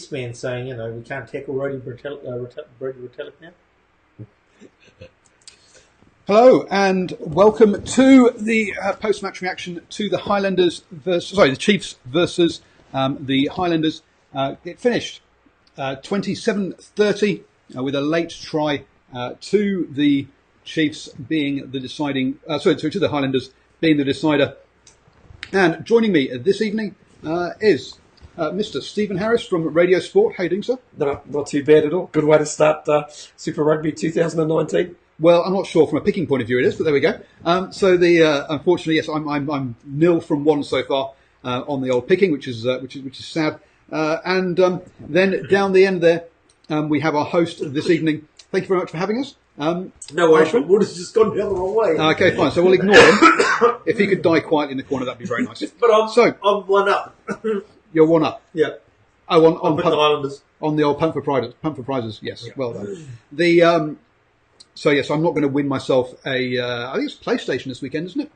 This man saying, we can't tackle Brody Retallick now. Hello and welcome to the post-match reaction to the the Chiefs versus the Highlanders. It finished 27-30 with a late try to the Chiefs being the deciding. To the Highlanders being the decider. And joining me this evening is Mr. Stephen Harris from Radio Sport. How are you doing, sir? Not too bad at all. Good way to start Super Rugby 2019. Well, I'm not sure from a picking point of view it is, but there we go. Unfortunately, yes, I'm nil from one so far on the old picking, which is sad. Then down the end there, we have our host this evening. Thank you very much for having us. No worries, but Wood has just gone the other wrong way. Okay, fine. So we'll ignore him. If he could die quietly in the corner, that'd be very nice. But I'm one up. You're one up. Yeah. Oh, on the Highlanders. On the old punt for prizes. Yes, yeah. Well done. So yes, I'm not going to win myself I think it's PlayStation this weekend, isn't it?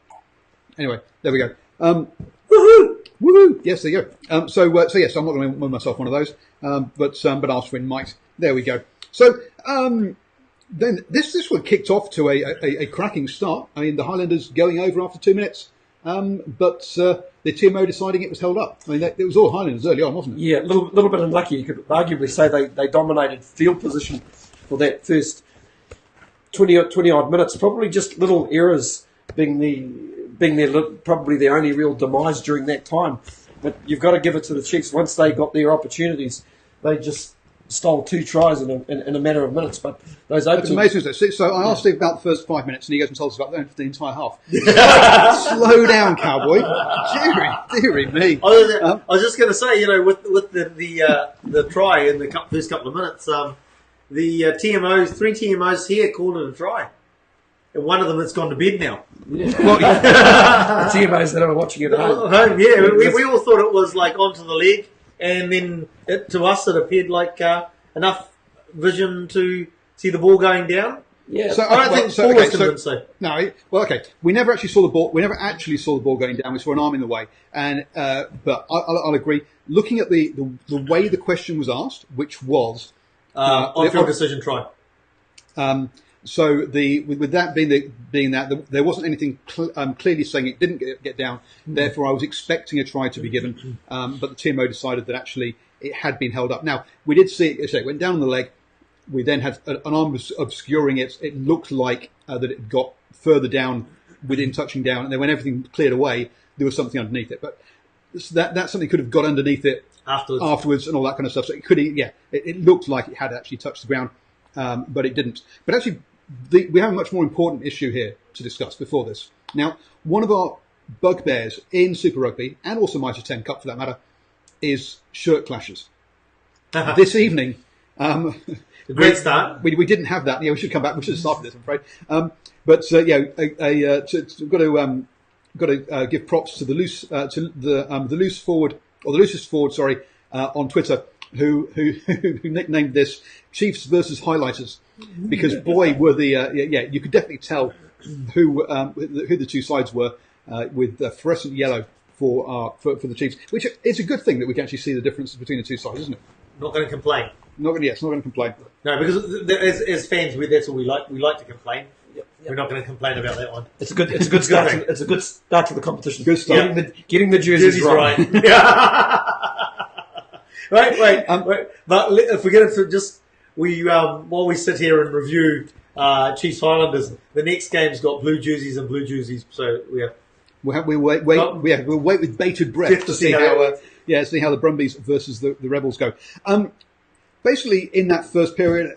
Anyway, there we go. Woohoo! Woohoo! Yes, there you go. So yes, I'm not going to win myself one of those. But I'll win Mike's. There we go. So then this one kicked off to a cracking start. I mean, the Highlanders going over after 2 minutes, but the TMO deciding it was held up. I mean, it was all Highlanders early on, wasn't it? Yeah, a little bit unlucky. You could arguably say they dominated field position for that first 20 odd minutes. Probably just little errors being probably their only real demise during that time. But you've got to give it to the Chiefs. Once they got their opportunities, they just stole 2 tries in a matter of minutes. But those openings... It's amazing, isn't it? So I asked Steve about the first 5 minutes, and he goes and tells us about the entire half. Slow down, cowboy. Deary me. I was just going to say, with the try in the first couple of minutes, the TMOs, 3 TMOs here called it a try. And one of them has gone to bed now. Yeah. Well, yeah. The TMOs that are watching it at home. Yeah, we all thought it was like onto the leg. And then to us, it appeared like enough vision to see the ball going down. Yeah, so I don't think Paul was convincing. No, well, okay. We never actually saw the ball. We never actually saw the ball going down. We saw an arm in the way, and but I'll agree. Looking at the way the question was asked, which was on-field decision try. So with that being that there wasn't anything clearly saying it didn't get down. Therefore, I was expecting a try to be given, but the TMO decided that actually it had been held up. Now we did see it went down on the leg. We then had an arm obscuring it. It looked like that it got further down within touching down, and then when everything cleared away, there was something underneath it. But that something could have got underneath it afterwards and all that kind of stuff. So it could, it looked like it had actually touched the ground, but it didn't. But actually, we have a much more important issue here to discuss before this. Now, one of our bugbears in Super Rugby, and also Mitre 10 Cup for that matter, is shirt clashes. This evening... great start. We didn't have that. Yeah, we should come back. We should have started this, I'm afraid. We've got to give props to the loosest forward on Twitter who nicknamed this Chiefs versus Highlighters, because boy were you could definitely tell who the two sides were with fluorescent yellow for the Chiefs, which is a good thing that we can actually see the differences between the two sides, isn't it? Not going to complain. Not going to complain. No, because as fans, that's what we like. We like to complain. Yep. We're not going to complain about that one. It's a good start. It's a good start to the competition. Good start. Getting the jerseys right. Wait. But if we get into just while we sit here and review Chiefs Highlanders, the next game's got blue jerseys and blue jerseys. So we'll wait with bated breath to see how the Brumbies versus the Rebels go. Basically, in that first period,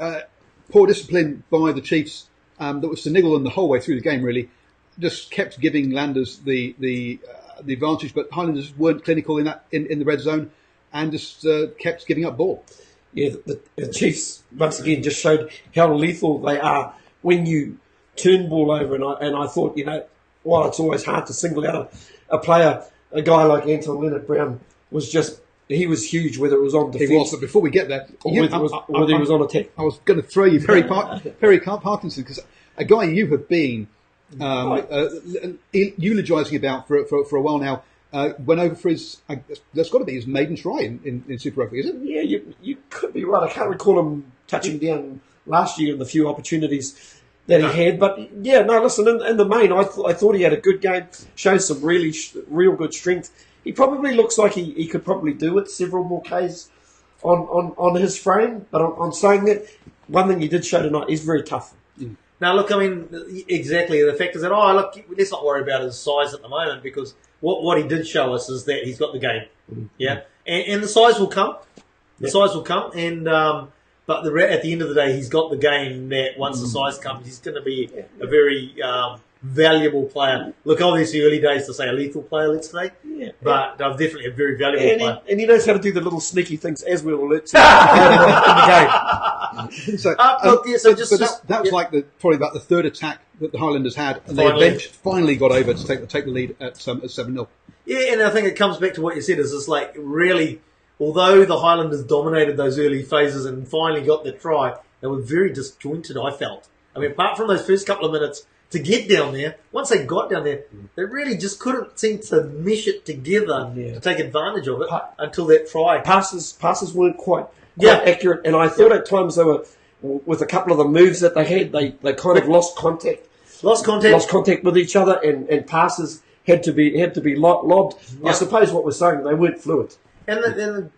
poor discipline by the Chiefs that was to niggle them the whole way through the game. Really, just kept giving Landers the advantage, but Highlanders weren't clinical in the red zone and just kept giving up ball. Yeah, the Chiefs once again just showed how lethal they are when you turn ball over. And I thought, while it's always hard to single out a player, a guy like Anton Leonard-Brown he was huge, whether it was on defence. He was, but before we get there, whether he was on attack. I was going to throw you Perry Parkinson, because a guy you have been eulogising about for a while now, went over for his, that's got to be his maiden try in Super Rugby, is it? Yeah, you could be right. I can't recall him touching down last year in the few opportunities that he had. But yeah, no, listen, in the main, I thought he had a good game, showed some real good strength. He probably looks like he could probably do it several more Ks on his frame. But on saying that, one thing he did show tonight, he's very tough. Now, look, I mean, exactly. The fact is that, let's not worry about his size at the moment, because what he did show us is that he's got the game. Yeah? And the size will come. The size will come. And but at the end of the day, he's got the game that once the size comes, he's going to be a very valuable player. Look, obviously, early days to say a lethal player, let's say. Yeah. But definitely a very valuable player. And he knows how to do the little sneaky things, as we'll alert to in the game. So, that was like probably about the third attack that the Highlanders had, and they finally got over to take the lead at 7-0. Yeah, and I think it comes back to what you said, is it's like really, although the Highlanders dominated those early phases and finally got the try, they were very disjointed, I felt. I mean, apart from those first couple of minutes to get down there, once they got down there, they really just couldn't seem to mesh it together to take advantage of it until that try. Passes weren't quite accurate, and I thought at times they were, with a couple of the moves that they had, they kind of lost contact with each other, and passes had to be lobbed. I suppose what we're saying, they weren't fluid. And then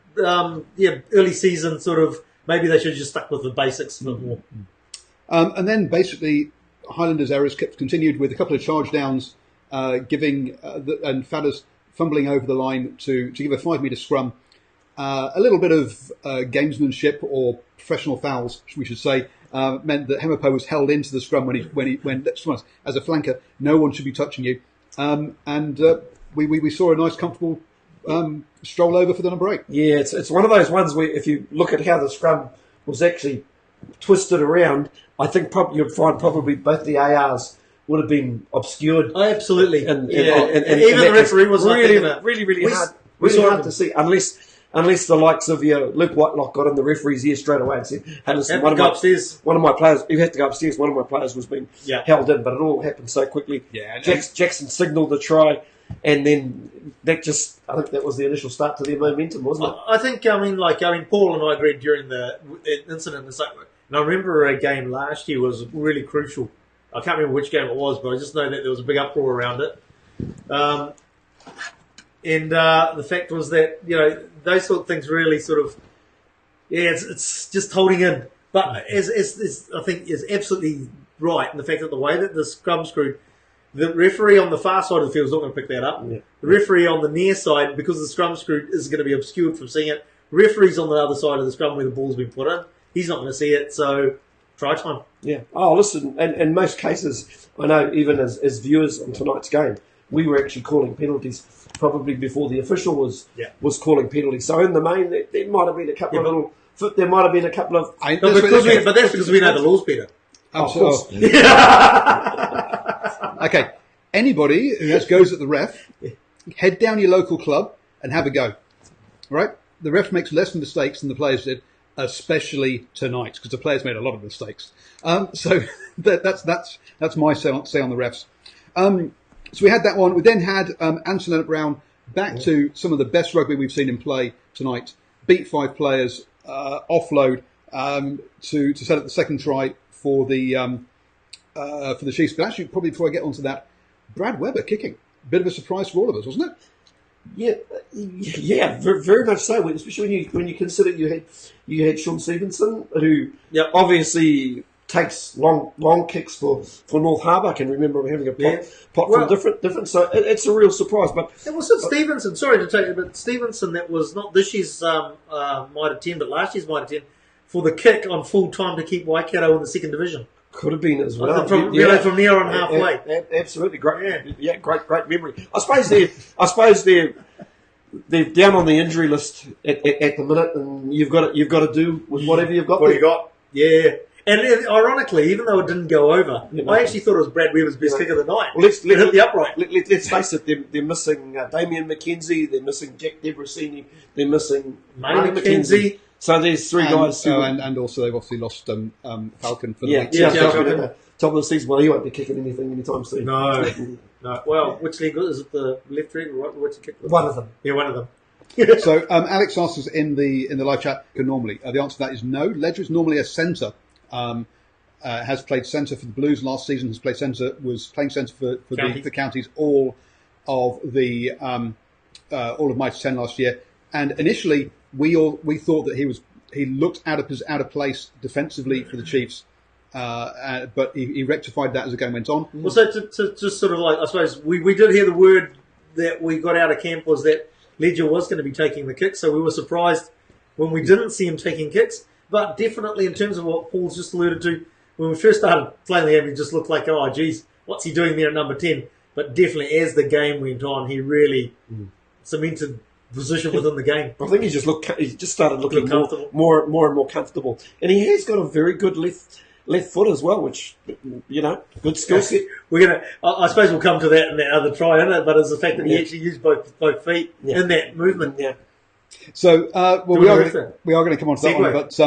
early season sort of, maybe they should have just stuck with the basics a bit more. And then basically Highlanders' errors continued with a couple of charge downs, and Fadders fumbling over the line to give a 5-metre scrum. A little bit of gamesmanship or professional fouls, we should say, meant that Hemapo was held into the scrum when as a flanker, no one should be touching you. We saw a nice, comfortable stroll over for the number 8. Yeah, it's one of those ones where if you look at how the scrum was actually twisted around, I think you'd find probably both the ARs would have been obscured. Oh, absolutely. And even the referee was really hard to see, unless the likes of Luke Whitelock got in the referee's ear straight away and said, "Hey, listen, one of my players, you had to go upstairs. One of my players was being held in," but it all happened so quickly. Yeah, Jackson signalled the try, and then I think that was the initial start to their momentum, wasn't it? I think, Paul and I agreed during the incident, and I remember a game last year was really crucial. I can't remember which game it was, but I just know that there was a big uproar around it. And the fact was that, those sort of things really sort of, it's just holding in. But as I think is absolutely right in the fact that the way that the scrum screwed, the referee on the far side of the field is not going to pick that up. Yeah. The referee on the near side, because the scrum screwed, is going to be obscured from seeing it. Referee's on the other side of the scrum where the ball's been put in. He's not going to see it, so try time. Yeah. Oh, listen, and in most cases, I know even as viewers on tonight's game, we were actually calling penalties probably before the official was calling penalties. So in the main, there might have been a couple of little. There might have been a couple of. But that's because we know the laws better. Absolutely. Okay. Anybody who goes at the ref, head down your local club and have a go. Right? The ref makes less mistakes than the players did, especially tonight, because the players made a lot of mistakes. So that's my say on the refs. So we had that one. We then had Anson Leonard-Brown back to some of the best rugby we've seen him play tonight. Beat 5 players, offload to set up the second try for the Chiefs. But actually, probably before I get onto that, Brad Webber kicking. Bit of a surprise for all of us, wasn't it? Yeah, very, very much so. Especially when you consider you had Sean Stevenson, who obviously takes long kicks for North Harbour. I can remember him having a pot from different. So it's a real surprise. But it was Stevenson. Sorry to take it, but Stevenson, that was not this year's might have 10, but last year's might have 10 for the kick on full time to keep Waikato in the second division. Could have been as well. From near on halfway. Absolutely great. Yeah, great memory. I suppose they're down on the injury list at the minute, and you've got to do with whatever you've got. What you got? Yeah. And ironically, even though it didn't go over, I actually thought it was Brad Webber's best kick of the night. Well, let's hit the upright. Let's face it, they're missing Damien McKenzie, they're missing Jack Debrasini, they're missing Marty McKenzie. So there's 3 guys. And also they've obviously lost Falcon for the week. Yeah. top of the season. Well, he won't be kicking anything anytime soon. No. No. Well, which league is it? The left leg or right? What's the kick? One of them. Yeah, one of them. So Alex asks us in the live chat normally. The answer to that is no. Ledger is normally a centre. Has played centre for the Blues last season. Was playing centre for the Counties all of Mitre 10 last year. And initially we thought that he looked out of place defensively for the Chiefs. But he rectified that as the game went on. Well, so to just sort of like, I suppose we did hear the word that we got out of camp was that Ledger was going to be taking the kicks, so we were surprised when we didn't see him taking kicks. But definitely in terms of what Paul's just alluded to, when we first started playing the game, he just looked like, oh, geez, what's he doing there at number 10? But definitely as the game went on, he really cemented position within the game. I think he just started looking more and more comfortable. And he has got a very good left foot as well, which, good skill set. I suppose we'll come to that in that other try, isn't it? But it's the fact that he actually used both feet in that movement. Yeah. So, we are going to come on to that one, but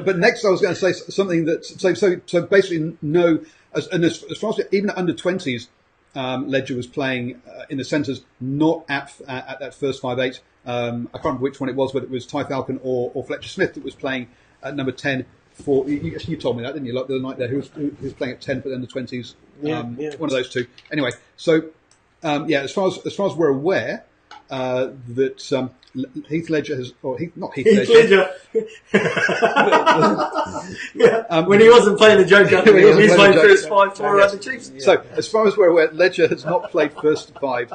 but next I was going to say something that so basically no, as far as even at under 20s, Ledger was playing in the centres, not at that first 5'8". I can't remember which one it was, whether it was Ty Falcon or Fletcher Smith that was playing at number 10 for. You told me that, didn't you? Like the other night there, who was playing at 10 for the under 20s. One of those two. Anyway, so as far as we're aware, that Heath Ledger has, or not Heath Ledger. When he wasn't playing the joke, he's playing first 5 for the Chiefs. Yeah. So, as far as we're aware, Ledger has not played first 5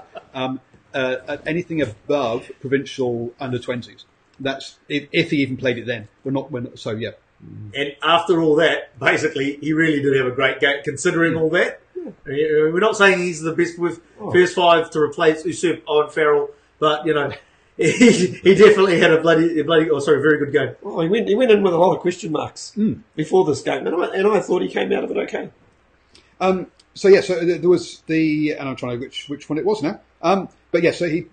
at anything above provincial under 20s. That's if he even played it then. So yeah. And after all that, basically, he really did have a great game, considering all that. We're not saying he's the best with first 5 to replace usurp Owen Farrell, but he definitely had a very good game. Oh, he went in with a lot of question marks before this game, and I thought he came out of it okay. So there was and I'm trying to which one it was now. But yeah, so he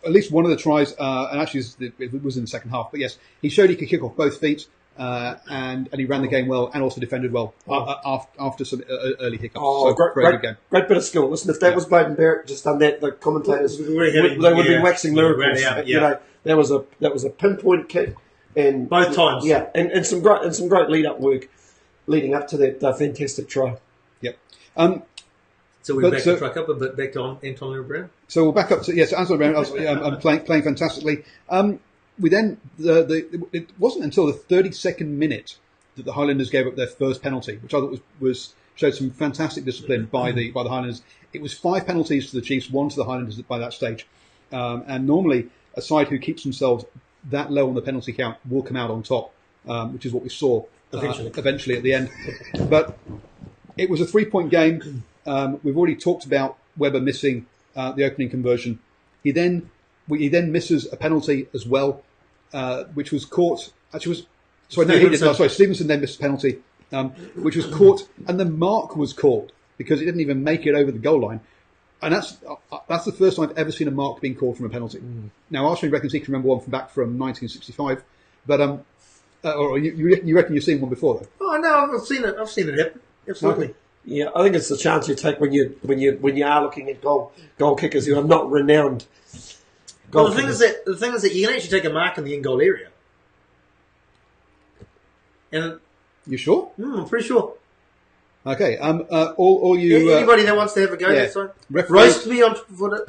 at least one of the tries, and actually it was in the second half. But yes, he showed he could kick off both feet. And he ran the game well and also defended well after some early hiccups. Oh, so great game. Great bit of skill. Listen, if that was Bowden Barrett just done that, the commentators they would have been waxing lyrical. That was a pinpoint kick, and both times. Yeah, and some great lead up work leading up to that fantastic try. Yep. So we back the truck up a bit, back to Antonio Brown. So we'll back up to Antonio Brown. I'm playing fantastically. We then it wasn't until the 32nd minute that the Highlanders gave up their first penalty, which I thought showed some fantastic discipline by the Highlanders. It was 5 penalties to the Chiefs, 1 to the Highlanders by that stage, and normally a side who keeps themselves that low on the penalty count will come out on top, which is what we saw eventually at the end. But it was a 3-point game. We've already talked about Webber missing the opening conversion. He then misses a penalty as well, which was caught. Actually, Stevenson then missed a penalty, which was caught, and the mark was called because it didn't even make it over the goal line. And that's the first time I've ever seen a mark being called from a penalty. Now, Arsenal reckons he can remember one back from 1965, but or you reckon you've seen one before though? Oh no, I've seen it happen. Absolutely. Okay. Yeah, I think it's the chance you take when you are looking at goal kickers who are not renowned. Well, the thing is that you can actually take a mark in the in-goal area. And you sure? I'm pretty sure. Okay. All you anybody that wants to have a go, that's fine. Roast me on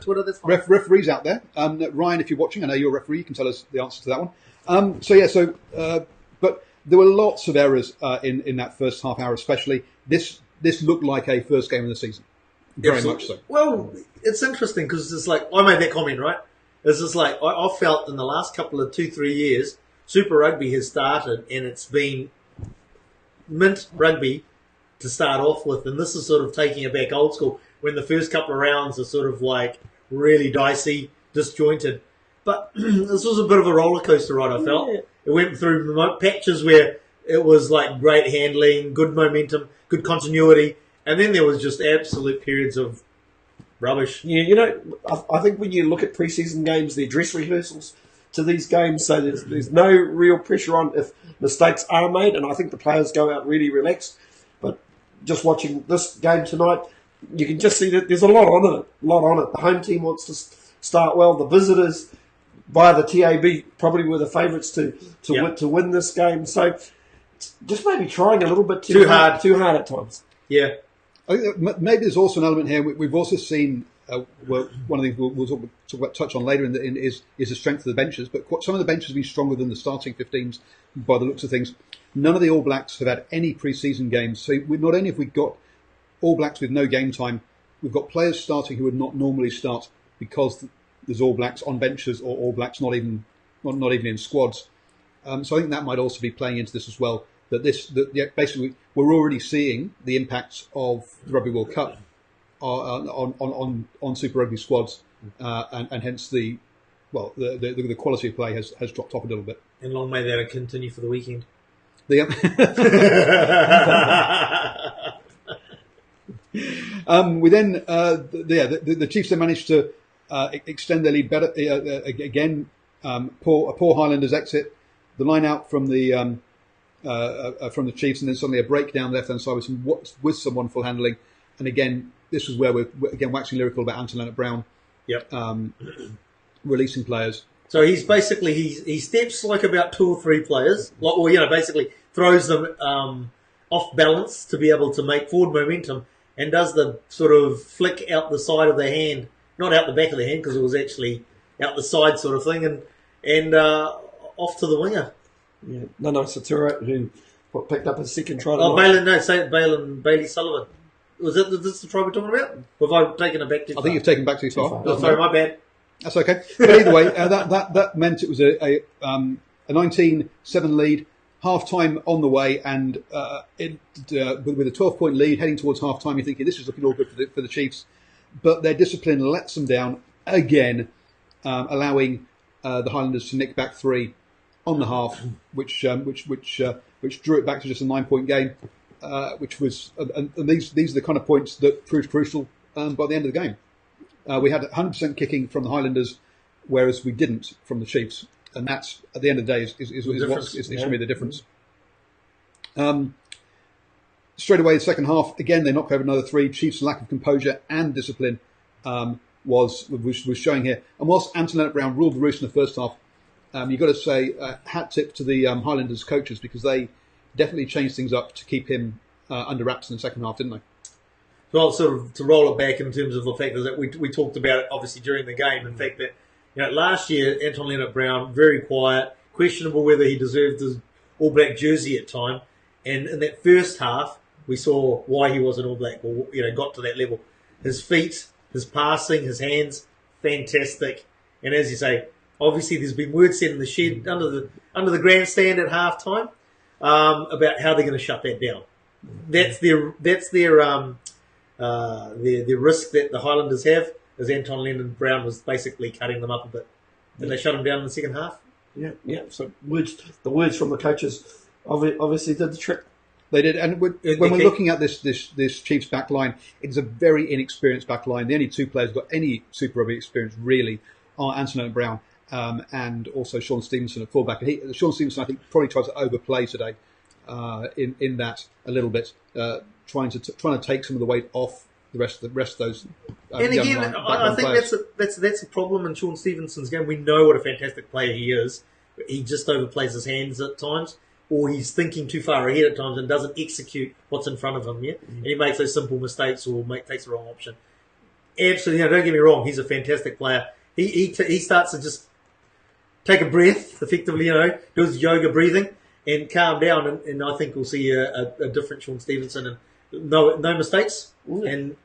Twitter. That's fine. Referees out there, Ryan, if you're watching, I know you're a referee. You can tell us the answer to that one. But there were lots of errors in that first half hour, especially. This looked like a first game of the season, very much so. Well, it's interesting because it's like I made that comment, right? It's just like I felt in the last couple of 2-3 years, Super Rugby has started and it's been mint rugby to start off with, and this is sort of taking it back old school when the first couple of rounds are sort of like really dicey, disjointed. But this was a bit of a roller coaster ride, I felt. Yeah. It went through patches where it was like great handling, good momentum, good continuity, and then there was just absolute periods of rubbish. Yeah, I think when you look at preseason games, their dress rehearsals to these games, so there's no real pressure on if mistakes are made, and I think the players go out really relaxed. But just watching this game tonight, you can just see that there's a lot on it. The home team wants to start well. The visitors, via the TAB, probably were the favourites to win this game. So just maybe trying a little bit too hard at times. Yeah. I think maybe there's also an element here. We've also seen one of the things we'll touch on later is the strength of the benches. But some of the benches have been stronger than the starting 15s by the looks of things. None of the All Blacks have had any pre-season games. So not only have we got All Blacks with no game time, we've got players starting who would not normally start because there's All Blacks on benches or All Blacks not even in squads. So I think that might also be playing into this as well. Basically we're already seeing the impacts of the Rugby World Cup on Super Rugby squads, and hence the quality of play has dropped off a little bit. And long may that continue for the weekend. We then the Chiefs then managed to extend their lead better again. Poor Highlanders exit, the line out from the Chiefs, and then suddenly a break down the left hand side with some wonderful handling. And again, this is where we're again waxing lyrical about Anton Leonard-Brown. Yep. Releasing players. So he's basically he steps like about 2 or 3 players, basically throws them off balance to be able to make forward momentum, and does the sort of flick out the side of the hand, not out the back of the hand because it was actually out the side sort of thing, and off to the winger. Yeah, Satura, who picked up his second try. Bailey Sullivan. Was this the try we're talking about? Or have I taken it back too far? I think you've taken back too far. Oh, sorry, my bad. That's okay. But either way, that meant it was a 19-7 lead, half time on the way, and with a 12-point lead heading towards half time, you're thinking this is looking all good for the Chiefs, but their discipline lets them down again, allowing the Highlanders to nick back 3 on the half, which drew it back to just a 9-point game, which was and these are the kind of points that proved crucial by the end of the game. We had 100% kicking from the Highlanders, whereas we didn't from the Chiefs, and that's at the end of the day is going to be the difference. Straight away, the second half again they knocked over another 3. Chiefs' lack of composure and discipline was showing here. And whilst Anton Leonard-Brown ruled the roost in the first half, you've got to say hat tip to the Highlanders coaches, because they definitely changed things up to keep him under wraps in the second half, didn't they? Well, sort of to roll it back in terms of the fact that we talked about it obviously during the game. In fact, that last year Anton Leonard-Brown very quiet, questionable whether he deserved his All Black jersey at time. And in that first half, we saw why he was an All Black, or got to that level. His feet, his passing, his hands, fantastic. And as you say, obviously there's been word said in the shed under the grandstand at half time about how they're going to shut that down. That's their risk that the Highlanders have, as Anton Leonard-Brown was basically cutting them up a bit. Did they shut him down in the second half? Yeah. So the words from the coaches obviously did the trick. They did, and when we're looking at this Chiefs back line, it's a very inexperienced back line. The only 2 players who've got any Super Rugby experience really are Anton Leonard-Brown and also Sean Stevenson at fullback. Sean Stevenson, I think, probably tried to overplay today in that a little bit, trying to take some of the weight off the rest of those. And again, I think that's a problem in Sean Stevenson's game. We know what a fantastic player he is. He just overplays his hands at times, or he's thinking too far ahead at times and doesn't execute what's in front of him. Yeah, and he makes those simple mistakes or takes the wrong option. Absolutely, don't get me wrong. He's a fantastic player. He starts to just take a breath, effectively, do his yoga breathing and calm down, and I think we'll see a different Sean Stevenson and no mistakes. And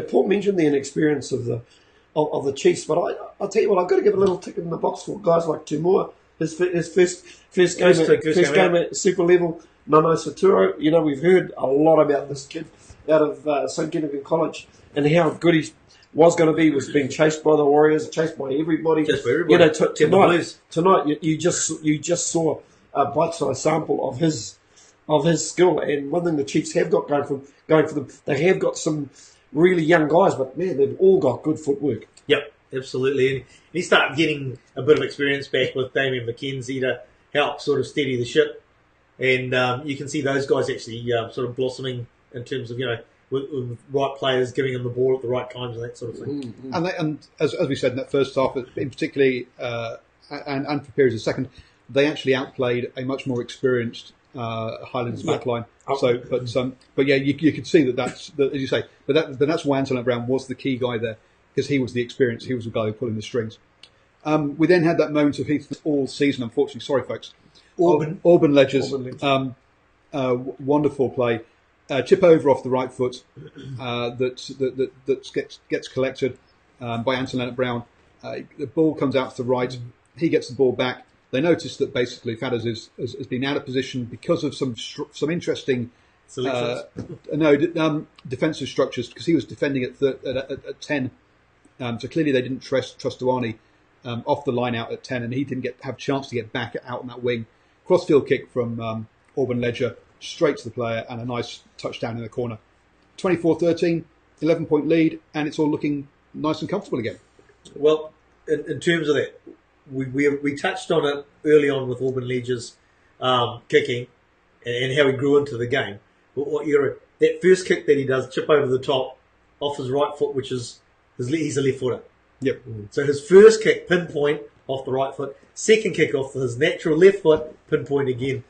Paul mentioned the inexperience of the Chiefs, but I'll tell you what, I've got to give a little tick in the box for guys like Timur. His first game at super level, Nano Saturo. We've heard a lot about this kid out of St. Kentigern College and how good he was going to be. Was being chased by the Warriors, chased by everybody. Chased by everybody. Tonight, you just saw a bite-sized sample of his skill. And one thing the Chiefs have got going for them, they have got some really young guys, but man, they've all got good footwork. Yep. absolutely. And he started getting a bit of experience back with Damien McKenzie to help sort of steady the ship. And you can see those guys actually sort of blossoming in terms of, with right players giving them the ball at the right times and that sort of thing. Mm-hmm. And as we said in that first half, in particularly, and for periods of second, they actually outplayed a much more experienced Highlanders backline. So, but yeah, you could see that's as you say. But that's why Anton Brown was the key guy there, because he was the experience. He was the guy pulling the strings. We then had that moment of Heath all season. Unfortunately, sorry folks. Auburn Ledgers. Wonderful play. Chip over off the right foot that gets collected by Anton Brown. The ball comes out to the right. He gets the ball back. They notice that basically Fadders has been out of position because of some interesting defensive structures, because he was defending at 10. So clearly they didn't trust Duani off the line out at 10, and he didn't have a chance to get back out on that wing. Crossfield kick from Auburn Ledger straight to the player, and a nice touchdown in the corner. 24-13, 11-point lead, and it's all looking nice and comfortable again. Well, in terms of that, we touched on it early on with Auburn Ledger's kicking and how he grew into the game. But that first kick that he does, chip over the top off his right foot, which is he's a left footer. Yep. So his first kick, pinpoint off the right foot. Second kick off his natural left foot, pinpoint again.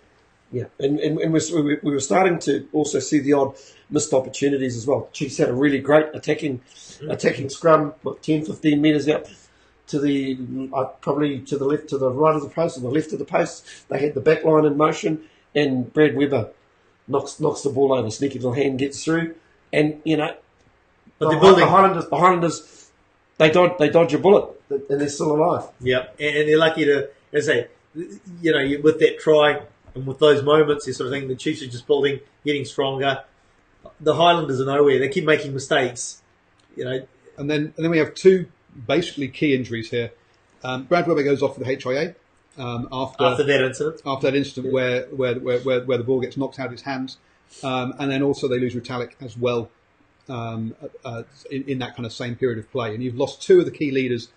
Yeah, and we were starting to also see the odd missed opportunities as well. Chiefs had a really great attacking scrum, 10, 15 metres out to the probably to the left, to the right of the post, or the left of the post. They had the back line in motion, and Brad Weber knocks the ball over. Sneaky little hand gets through, and but the Highlanders, they dodge a bullet, and they're still alive. Yeah, and they're lucky to, as I say, with that try. And with those moments, this sort of thing, the Chiefs are just building, getting stronger. The Highlanders are nowhere. They keep making mistakes, And then we have two basically key injuries here. Brad Weber goes off with the HIA after that incident where the ball gets knocked out of his hands, and then also they lose Retallick as well in that kind of same period of play. And you've lost two of the key leaders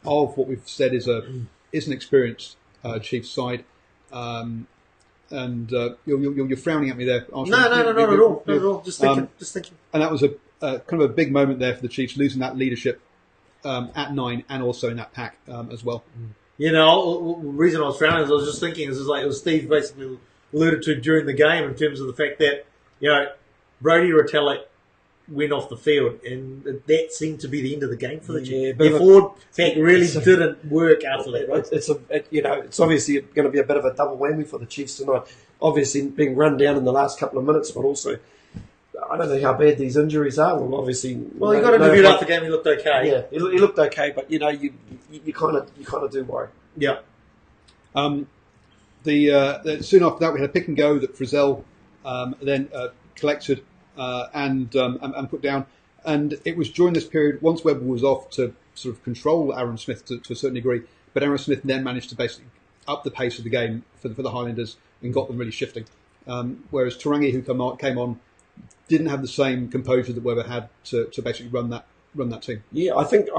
of what we've said is an experienced Chiefs side. And you're frowning at me there. No, not at all. Just thinking. And that was a kind of a big moment there for the Chiefs, losing that leadership at 9 and also in that pack as well. The reason I was frowning is I was just thinking, it was Steve basically alluded to during the game in terms of the fact that, Brody Retallick went off the field, and that seemed to be the end of the game for the Chiefs. Their forward pack really didn't work after that. Right? It's obviously going to be a bit of a double whammy for the Chiefs tonight. Obviously being run down in the last couple of minutes, but also I don't know how bad these injuries are. Well, obviously, he got interviewed after the game. He looked okay. Yeah, he looked okay, but you kind of do worry. Yeah. Soon after that, we had a pick and go that Frizzell then collected. And put down. And it was during this period, once Webber was off, to sort of control Aaron Smith to a certain degree, but Aaron Smith then managed to basically up the pace of the game for the Highlanders and got them really shifting. Whereas Tarangi, who came on, didn't have the same composure that Webber had to basically run that team. Yeah, I think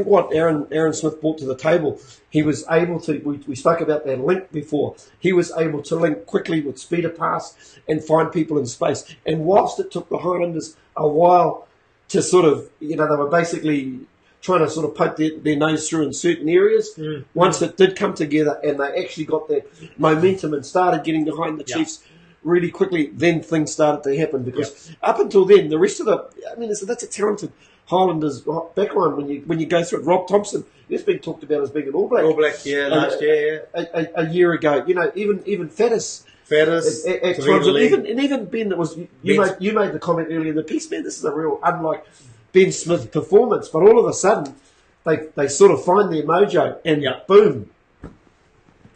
what Aaron Smith brought to the table, he was able to. We spoke about that link before. He was able to link quickly with speed of pass and find people in space. And whilst it took the Highlanders a while to sort of, they were basically trying to sort of poke their nose through in certain areas. Once it did come together and they actually got their momentum and started getting behind the Chiefs really quickly, then things started to happen. Because up until then, the rest of that's a talented Highlanders backline. When you go through it, Rob Thompson, he's been talked about as being an All Black. All Black, last year, a year ago. Even Fadders at times, and even Ben. That was you made the comment earlier in the piece, man. This is a real unlike Ben Smith performance, but all of a sudden they sort of find their mojo and boom.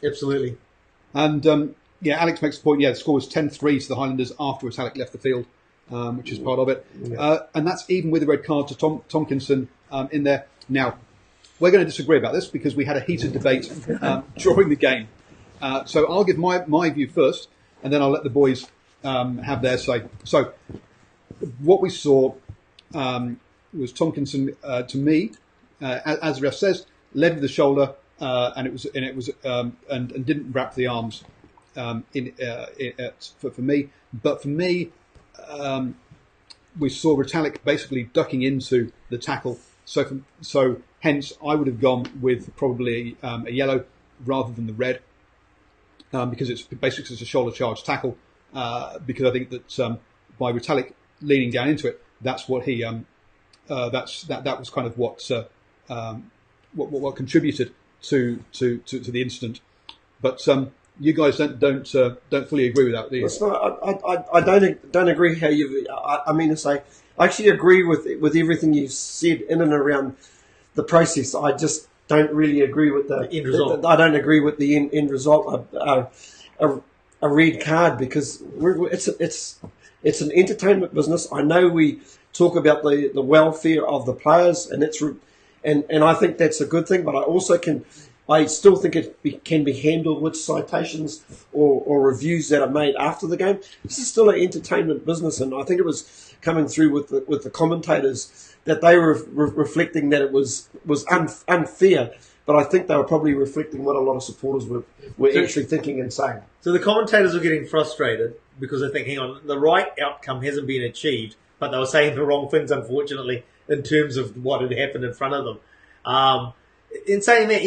Absolutely. And Alex makes the point. The score was 10-3 to the Highlanders after Retallick left the field. Which is part of it. And that's even with the red card to Tomkinson in there. Now, we're going to disagree about this because we had a heated debate during the game. So I'll give my view first, and then I'll let the boys have their say. So what we saw was Tomkinson, to me, as the ref says, led with the shoulder, and didn't wrap the arms for me. But for me, we saw Retallick basically ducking into the tackle. So hence, I would have gone with probably a yellow rather than the red, because it's basically a shoulder charge tackle. Because I think that by Retallick leaning down into it, that's what he that was kind of what contributed to the incident. But you guys don't fully agree with that, do you? I don't agree how you. I mean to say, I actually agree with everything you've said in and around the process. I just don't really agree with the end result. I don't agree with the end result. A red card, because it's an entertainment business. I know we talk about the welfare of the players, and and I think that's a good thing. But I still think it can be handled with citations or reviews that are made after the game. This is still an entertainment business, and I think it was coming through with the commentators that they were reflecting that it was unfair. But I think they were probably reflecting what a lot of supporters were actually thinking and saying. So the commentators were getting frustrated because they think, hang on, the right outcome hasn't been achieved, but they were saying the wrong things, unfortunately, in terms of what had happened in front of them. In saying that,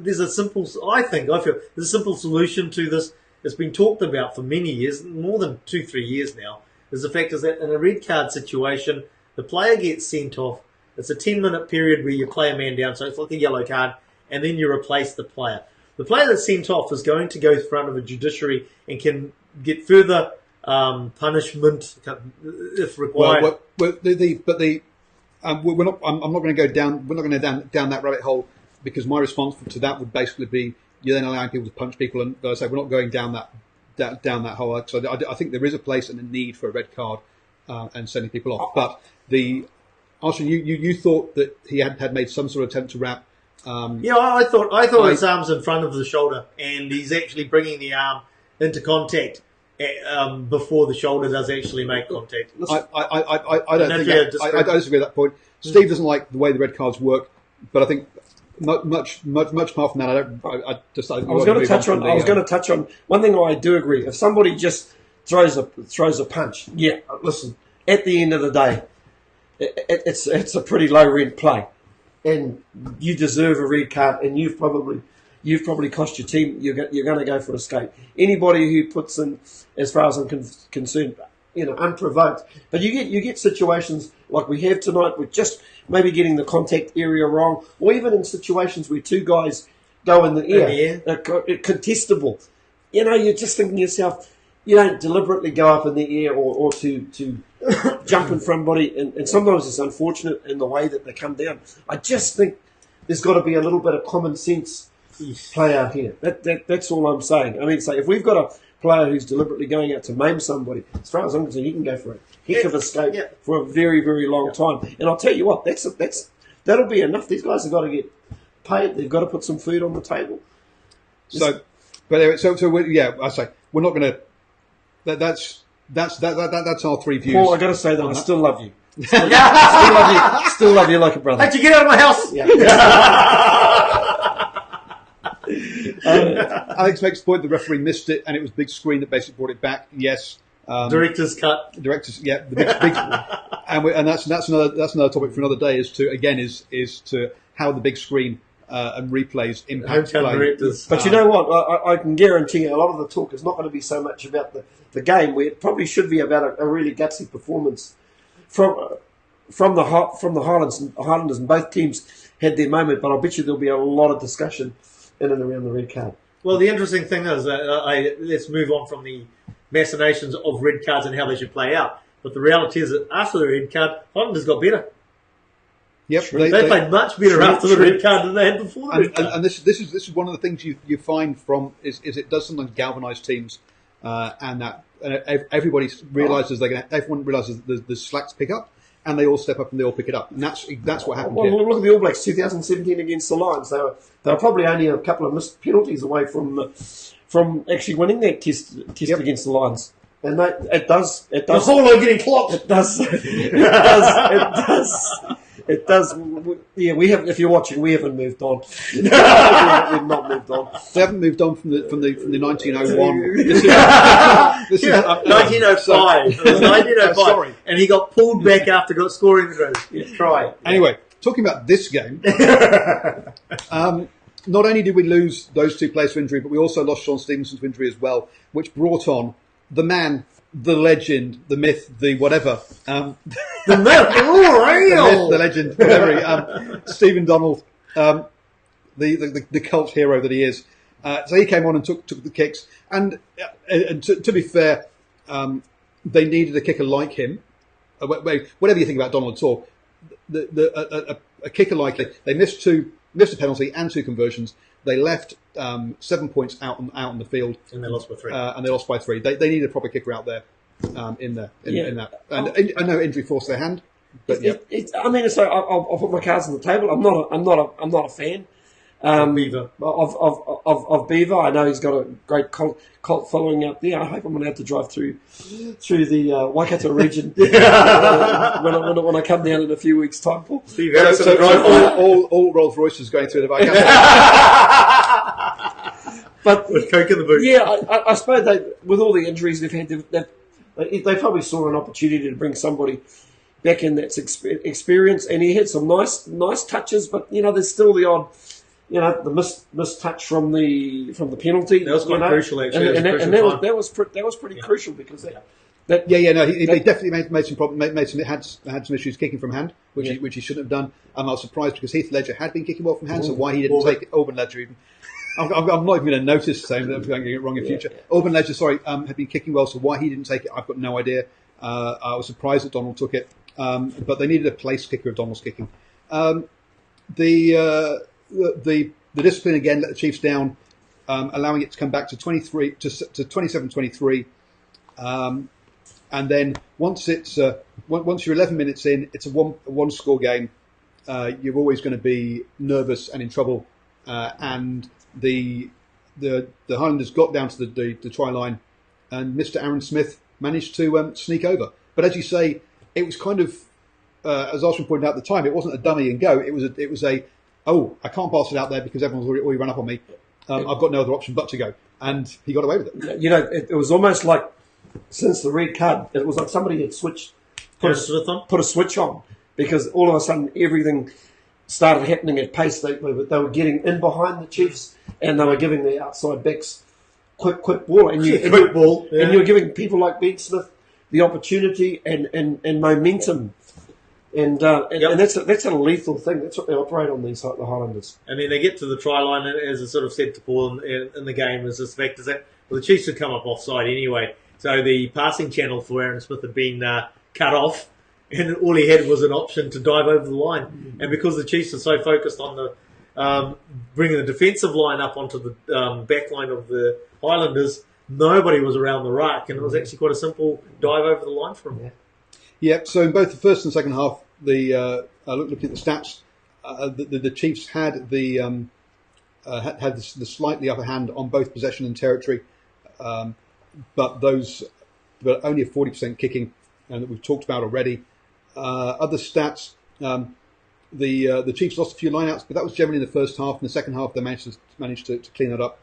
there's a simple, I feel, there's a simple solution to this. It's been talked about for many years, more than 2-3 years now. Is the fact is that in a red card situation, the player gets sent off. It's a 10-minute period where you play a man down, so it's like a yellow card, and then you replace the player. The player that's sent off is going to go in front of a judiciary and can get further punishment if required. We're not. I'm not going to go down. We're not going to go down that rabbit hole, because my response to that would basically be you're then allowing people to punch people, and so we're not going down that hole. So I think there is a place and a need for a red card and sending people off. But Archie, you thought that he had made some sort of attempt to wrap. I thought his arm's in front of the shoulder, and he's actually bringing the arm into contact before the shoulder does actually make contact. I don't disagree at that point. Steve doesn't like the way the red cards work, but I think much apart from that, I was going to touch on one thing. I do agree. If somebody just throws a punch, listen. At the end of the day, it's a pretty low rent play, and you deserve a red card, and you've probably cost your team. You're going to go for an escape. Anybody who puts in, as far as I'm concerned, unprovoked. But you get situations like we have tonight with just maybe getting the contact area wrong, or even in situations where two guys go in the air, contestable. You're just thinking to yourself, you don't deliberately go up in the air or to jump in front of somebody, and sometimes it's unfortunate in the way that they come down. I just think there's got to be a little bit of common sense play out here. That's all I'm saying. I mean, if we've got a player who's deliberately going out to maim somebody, as far as I'm concerned, he can go for a heck of escape for a very, very long time. And I'll tell you what, that'll be enough. These guys have got to get paid. They've got to put some food on the table. I say we're not going to. That's our three views. Paul, I got to say that I still love you. Still love you like a brother. How'd you get out of my house? Alex makes the point the referee missed it, and it was big screen that basically brought it back. Yes, director's cut. The big and that's another topic for another day. Is to how the big screen and replays impact play. Directors. But you know what? I can guarantee you, a lot of the talk is not going to be so much about the game. Where it probably should be about a really gutsy performance from the Highlanders, and both teams had their moment. But I bet you there'll be a lot of discussion in and around the red card. Well, the interesting thing is, let's move on from the machinations of red cards and how they should play out. But the reality is that after the red card, Highlanders got better. Yep, they played much better after the red card than they had before the red card. And this is one of the things you find from is it does sometimes galvanise teams, and everybody realises everyone realises the slacks pick up. And they all step up and they all pick it up, and that's what happened. Well, look at the All Blacks 2017 against the Lions. They were probably only a couple of missed penalties away from actually winning that test against the Lions. And it does. The Holo getting clocked. It does. It does. Yeah, we have. If you're watching, we haven't moved on. We've not moved on. They haven't moved on from the 1901. This is 1905. It was 1905. Sorry. And he got pulled back after scoring the goal. Try. Anyway, talking about this game, not only did we lose those two players to injury, but we also lost Sean Stevenson to injury as well, which brought on the man, the legend, the myth, the whatever. The myth, the legend, whatever. Stephen Donald, the cult hero that he is. So he came on and took the kicks. And to be fair, they needed a kicker like him. Whatever you think about Donald at all, a kicker like him, they missed a penalty and 2 conversions. They left 7 points out on the field, and they lost by 3. They needed a proper kicker out there in that. And I know injury forced their hand, but yeah. I'll put my cards on the table. I'm not a fan. Beaver. Of Beaver. I know he's got a great cult following out there. I hope I'm going to have to drive through the Waikato region when I come down in a few weeks' time, Paul. So all Rolls Royces going through the Waikato. But with Coke in the boot. Yeah, I suppose with all the injuries they've had, they probably saw an opportunity to bring somebody back in that's experience, and he had some nice touches, but there's still the odd. The missed touch from the penalty. That was quite crucial, actually. And that was pretty crucial because he definitely made some problem. Had some issues kicking from hand, which he shouldn't have done. I was surprised because Heath Ledger had been kicking well from hand, so why he didn't take it? Auburn Ledger even. I'm not even going to notice saying that I'm going to get it wrong in future. Auburn Ledger, had been kicking well, so why he didn't take it, I've got no idea. I was surprised that Donald took it, but they needed a place kicker of Donald's kicking. The discipline again let the Chiefs down, allowing it to come back to 27-23, and then once you're 11 minutes in, it's a one score game. You're always going to be nervous and in trouble, and the Highlanders got down to the try line, and Mr. Aaron Smith managed to sneak over. But as you say, it was kind of as Archie pointed out at the time, it wasn't a dummy and go. It was a I can't pass it out there because everyone's already run up on me. I've got no other option but to go. And he got away with it. It was almost like, since the red card, it was like somebody had put a switch on, because all of a sudden everything started happening at pace. They were getting in behind the Chiefs, and they were giving the outside backs quick ball. And you're giving people like Ben Smith the opportunity and momentum. And that's a lethal thing. That's what they operate on, the Highlanders. I mean, they get to the try line, and as I sort of said to Paul in the game, is this fact is that the Chiefs had come up offside anyway. So the passing channel for Aaron Smith had been cut off, and all he had was an option to dive over the line. Mm-hmm. And because the Chiefs are so focused on the bringing the defensive line up onto the back line of the Highlanders, nobody was around the ruck, and it was actually quite a simple dive over the line for him. Yeah, so in both the first and second half, looking at the stats, the Chiefs had the slightly upper hand on both possession and territory, but only a 40% kicking, and that we've talked about already. Other stats, the Chiefs lost a few lineouts, but that was generally in the first half. In the second half, they managed to clean that up.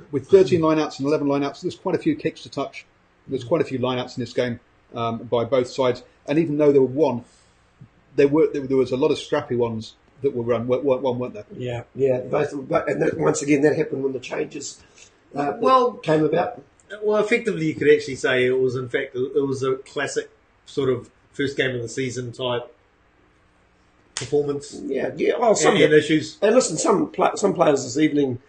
With 13 lineouts and 11 lineouts, there's quite a few kicks to touch. There's quite a few lineouts in this game by both sides. And even though there was a lot of scrappy ones that were run, weren't there? Yeah. Once again, that happened when the changes came about. Well, effectively, you could actually say it was, in fact, it was a classic sort of first game of the season type performance. Yeah. Well, some issues. And listen, some players this evening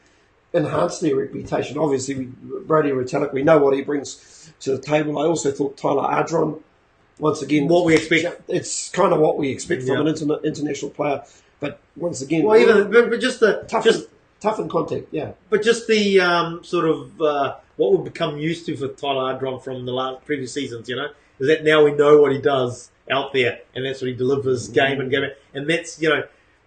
enhanced their reputation. Obviously, Brody Retallick, we know what he brings to the table. I also thought Tyler Ardron, once again, what we expect. It's kind of what we expect from an international player. But once again, but just tough in contact, yeah. But just the sort of what we've become used to for Tyler Ardron from the previous seasons, is that now we know what he does out there, and that's what he delivers game and game. And that's,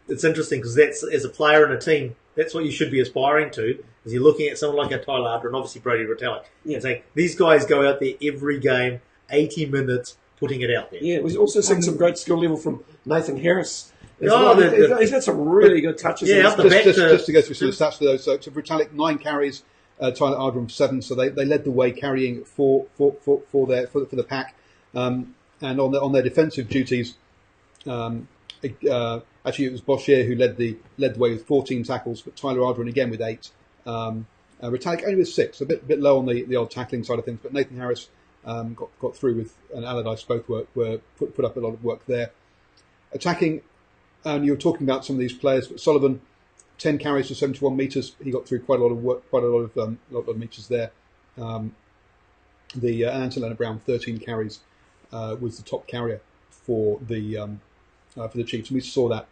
it's interesting because that's, as a player in a team, that's what you should be aspiring to, is you're looking at someone like a Tyler Ardron, obviously Brody Retallick, and saying, these guys go out there every game, 80 minutes, putting it out there. Yeah, we've also seen some great skill level from Nathan Harris as Oh, well. He's had some really good touches. Yeah, in up this. the back Just to go through some of the stats for those. So Vitalik 9 carries, Tyler Ardrum 7. So they led the way carrying for the pack. And on their defensive duties, actually it was Boshier who led the way with 14 tackles, but Tyler Ardrum again with 8. Vitalik only with 6, a bit low on the old tackling side of things. But Nathan Harris got through with, and Allardyce both were put up a lot of work there. Attacking, and you were talking about some of these players, but Sullivan, 10 carries for 71 metres. He got through quite a lot of work, quite a lot of metres there. Anton Leonard-Brown, 13 carries, was the top carrier for the Chiefs, and we saw that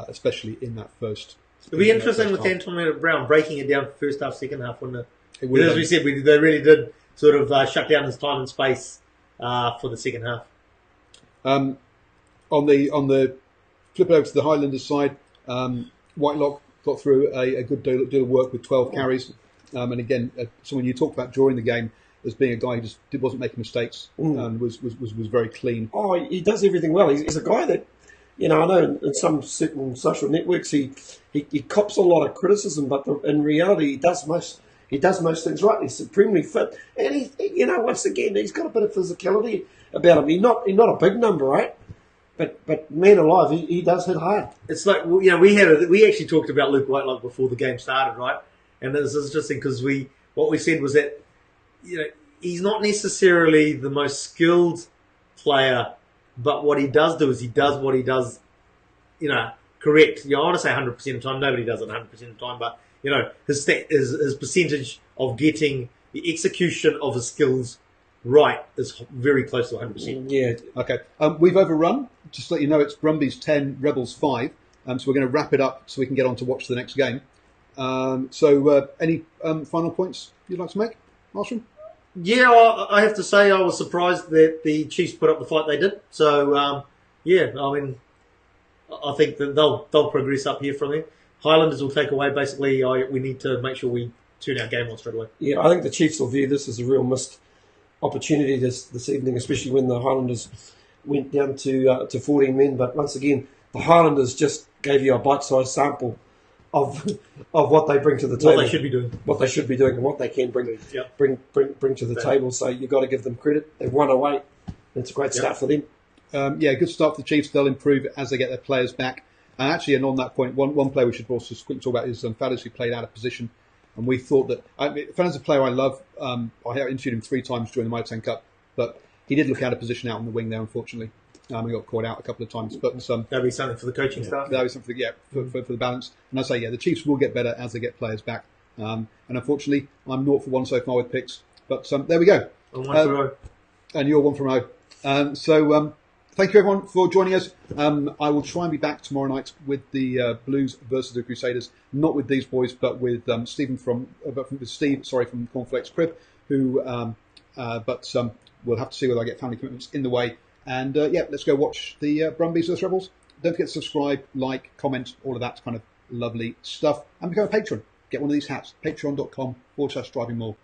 especially in that first. It'll be interesting with Anton Leonard-Brown breaking it down first half, second half, wouldn't it? It as we said, they really did sort of shut down his time and space for the second half. On the flip it over to the Highlanders side, Whitelock got through a good deal of work with 12 carries, and again, someone you talked about during the game as being a guy who just wasn't making mistakes and was very clean. Oh, he does everything well. He's a guy that, I know in some certain social networks he cops a lot of criticism, but in reality he does most things right. He's supremely fit, and he once again he's got a bit of physicality about him. He's not a big number, right? But man alive, he does hit hard. It's like, we actually talked about Luke Whitelock before the game started, right? And this is interesting because what we said was that he's not necessarily the most skilled player, but what he does do is he does what he does, correct. I want to say 100% of the time. Nobody does it 100% of the time, but his percentage of getting the execution of his skills right is very close to 100%. Yeah. Okay. We've overrun. Just to let you know, it's Brumbies 10, Rebels 5. So we're going to wrap it up so we can get on to watch the next game. Any final points you'd like to make, Marshall? Yeah, I have to say I was surprised that the Chiefs put up the fight they did. So, I think that they'll progress up here from there. Highlanders will take away, basically, we need to make sure we turn our game on straight away. Yeah, I think the Chiefs will view this as a real missed opportunity this evening, especially when the Highlanders went down to 14 men. But once again, the Highlanders just gave you a bite-sized sample of what they bring to the table. What they should be doing. What they should be doing and what they can bring to the table. So you've got to give them credit. They've won away. It's a great start for them. Good start for the Chiefs. They'll improve as they get their players back. And actually, and on that point, one player we should also quickly talk about is Faddis, who played out of position. And we thought that Faddis is a player I love. I interviewed him 3 times during the Mitre 10 Cup, but he did look out of position out on the wing there, unfortunately. He got caught out a couple of times. But that'll be something for the coaching staff. That'll be something, for the balance. And I say, the Chiefs will get better as they get players back. And unfortunately, I'm 0 for 1 so far with picks. But there we go. And 1 for 0. And you're 1 from 0. Thank you everyone for joining us. I will try and be back tomorrow night with the Blues versus the Crusaders, not with these boys, but with Steve from Cornflakes Crib, who we'll have to see whether I get family commitments in the way. And let's go watch the Brumbies versus Rebels. Don't forget to subscribe, like, comment, all of that kind of lovely stuff, and become a patron. Get one of these hats. Patreon.com/DrivingMaul.